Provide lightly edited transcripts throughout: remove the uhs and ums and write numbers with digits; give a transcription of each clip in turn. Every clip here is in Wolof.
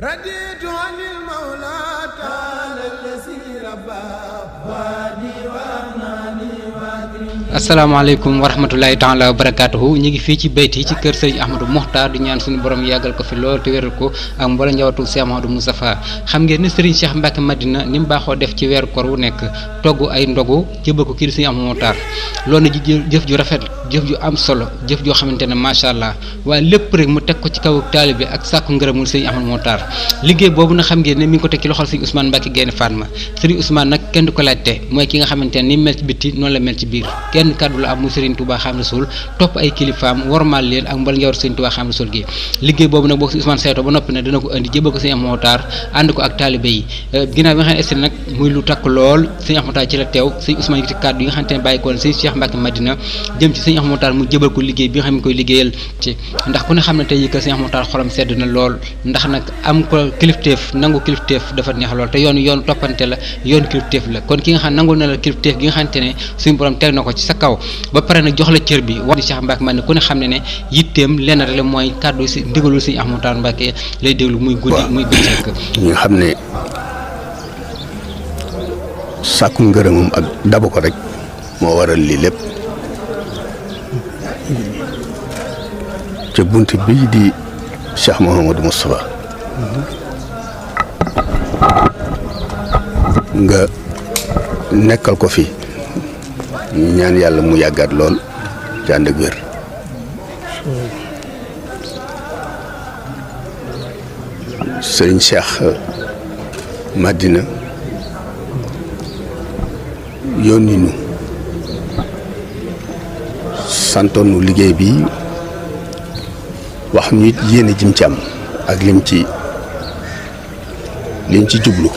رديت عن المولى تعالى الذي ربى وادي وأغناني وأكرمني. asalaamaaleykum wa rahmatulahi taala wa barakaatuhu ñu ngi fii ci bayti ci kër Serigne Ahmadou Mokhtar di ñaan suñu borom yàggal ko fi lool te wéral ko ak mboolem njabootu Cheikh Ahmadou Moustapha. xam ngeen ne Serigne Cheikh Mbacke Madina ni mu baaxoo def ci weeru koor wu nekk togg ay ndogu jëbal ko kii di Serigne Ahmadou Mokhtar loolu na ji jëf ju rafet jëf ju am solo jëf joo xamante ne macha allah waaye lépp rek mu teg ko ci kaw taalibe ak sàkku ngërëmul Serigne Ahmadou Mokhtar. liggéey boobu nag xam ngeen ne mi ngi ko teg ci loxol Serigne Ousmane Mbacke Gaïndé Fatma Serigne Ousmane nag kenn du ko laajte mooy ki nga xamante ne ni mel ci bitti noonu la mel ci biir kenn kàddu la am mu Serigne Touba Xaadimu Rasuul topp ay kilifaam wormaal leen ak mbal njawar Serigne Touba Xaadimu Rasuul gi liggéey boobu nag boo ko si Ousmane saytoo ba noppi ne dina ko indi jébal ko Serigne Ahmadou Mokhtar ànd ko ak taalibe yi ginnaaw bi nga xam ne estri nag muy lu takk lool Serigne Ahmadou Mokhtar ci la teew Serigne Ousmane yëkkati kàddu yi nga xamante ne bàyyi ko Serigne Cheikh Mbacke Madina jëm ci Serigne Ahmadou Mokhtar mu jébal ko liggéey bi nga xam ne koy liggéeyal ci ndax ku ne xam ne tey que Serigne Ahmadou Mokhtar xolam sedd na lool ndax nag am ko kilifteef nangu kilifteef dafa neex lool te yoonu toppante la yoonu kilifteef la kon ki nga xam nangul na la kilifteef gi nga xamante ne suñu borom teg na ko ci sa kaw ba pare nag jox la cër bi wax di Cheikh Mbacke Madina ku ne xam ne ne yitteem lenn rek la mooy kàddu si ndigalul Serigne Ahmadou Mokhtar Mbacke lay déglu muy guddi muy bëccëg ñi nga xam ne sàkku ngërëmam ak dabu ko rek moo waral lii lépp ca bunt bii di Cheikh Mouhamadou Moustapha nga nekkal ko fi ñu ñaan yàlla mu yàggaat lool ci ànd ak wér sëriñ Cheikh Madina yónni nu santoon nu liggéey bi wax ñu it yéene jim ci am ak lim ci jublu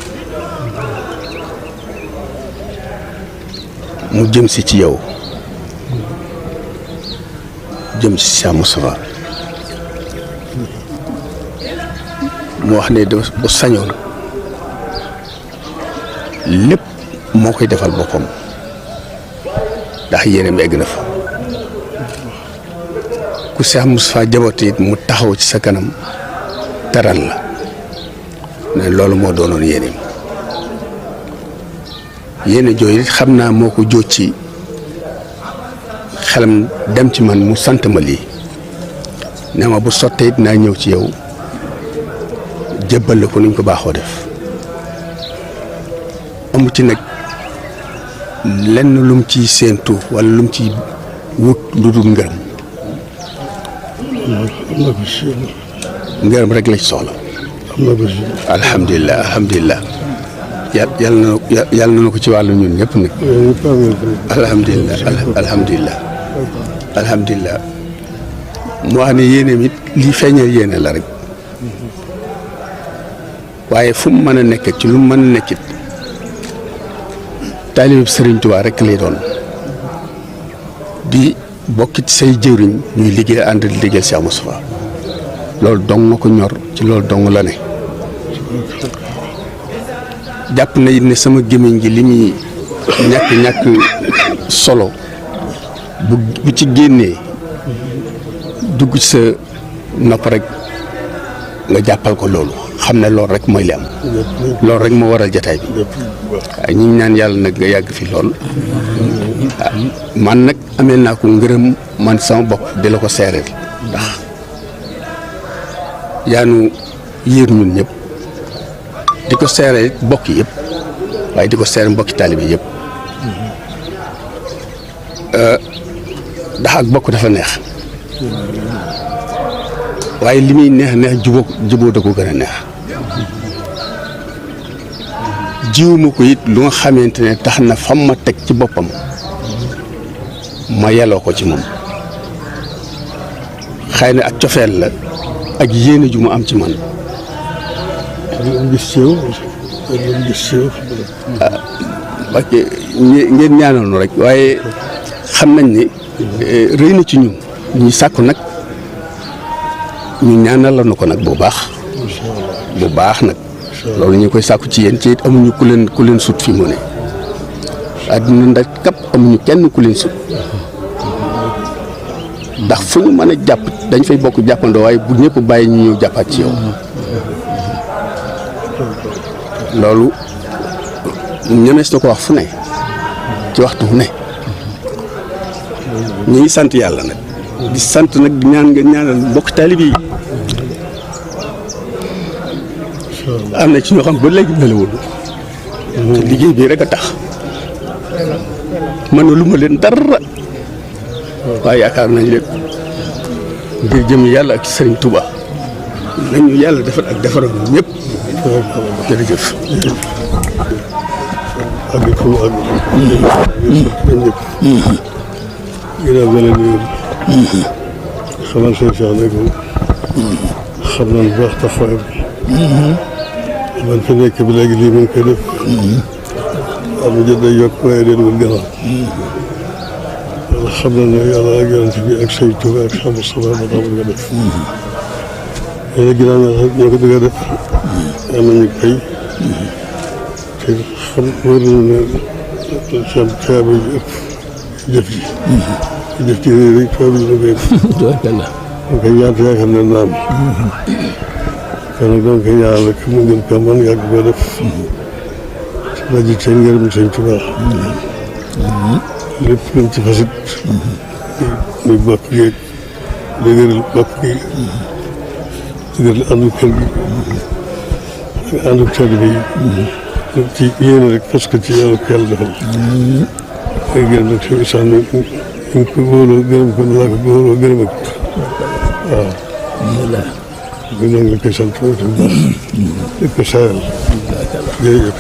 mu jëm si ci yow jëm si Cheikh Moustapha mu wax ne dafa bu sañoon lépp moo koy defal boppam ndax yéeneem egg na fa ku Cheikh Moustapha jaboote it mu taxaw ci sa kanam teral la ne loolu moo doonoon yéeneem yéene jooyu it xam naa moo ko jóot ci xelam dem ci man mu sant ma lii ne ma bu sottee it naa ñëw ci yow jébbal ko nuñ ko baaxoo def amu ci nag lenn lum ci séentu wala lum ci wut lu dul ngërëm ngërëm rek la ci soxla alhamdulilah yàlla na ko ci wàllu ñun ñëpp nag alhamdulilah mu wax ne yéene it li feeñal yéene la rek waaye fu mu mën a nekk ci lu mu mën a nekkit taalib Sëriñ Tuubaa rek lay doon di bokkit say jëwriñ ñuy liggéey ànd di liggéeyal Cheikh Moustapha loolu dong nga ko ñor ci loolu dong la ne jàpp na it ne sama gémmiñ gi li muy ñàkk solo bu ci génnee dugg ci sa nopp rek nga jàppal ko loolu xam ne loolu rek mooy li am loolu rek moo waral jataay bi waaye ñu ngi ñaan yàlla nag nga yàgg fi lool man nag ameel naa ko ngërëm man sama bopp di la ko seereel ndax yaanu yéer ñun ñëpp di ko seereel bokk yëpp waaye di ko seere mbokki taalibe yëpp ndax ak bokk dafa neex waaye li muy neex juboo da ko gën a neex jiwuma ko it lu nga xamante ne tax na fam ma teg ci boppam ma yelloo ko ci moom xëy na ak cofeel la ak yéene ju mu am ci man parce que ngeen ñaanal nu rek waaye xam nañ ni rëy na ci ñun ñuy sàkku nag ñu ñaanal la nu ko nag bu baax nag loolu ñu koy sàkku ci yéen ci it amuñu ku leen sut fi mu ne àddina ndax kap amuñu kenn ku leen sut ndax fu ñu mën a jàpp dañ fay bokk jàppandoo waaye bu ñëpp bàyyi ñu ñëw jàppaat ci yow loolu ñemees na ko wax fu ne ci waxtu fu ne ñu ngi sant yàlla nag di sant nag di ñaan nga ñaanal mbokk taalibe yi am na ci ñoo xam ba léegi nelawul te liggéey bii rek a tax man lu ma leen dara waaye yaakaar nañ leen ngir jëm yàlla ak Sëriñ Tuuba nañu yàlla defar ak defaroon ñëpp jërëjëf ak fu mu àgg ñëpp ginnaaw ba leen nuyu xamal seen Cheikh ne ko xam nañ bu baax taxawaay bi man fi nekk bi léegi lii mu ngi koy def am jot day yokk waaye deen wul gannaaw xam nañ ne yàlla ak yonent bi ak Sëriñ Tuuba ak xam sama ma tax nga def yéen a ginnaaw ñoo ko bëgg a def am nañu pay te xam wóor nañu ne seen caaba yi ëpp jëf ji jëf ji rek caaba yi la koy mu koy ñaan te yaakaar ne naam kon nag doon koy ñaan rek mu gën ko man yàgg ko def la ji seen ngërëm Sëñ Tuubaa lépp luñ ci fasit muy bokk gi dëgëral bokk gi dëgëral àndu kër gi ak àndu taalibe yi ci yéen rek parce que ci yàlla ko yàlla defal ay gërëm nag si sax ñu ko wóoloo gërëm ko laa ko wóoloo gërëm ak waaw ñu ngi la koy sant bu baax di ko sayal jërëjëf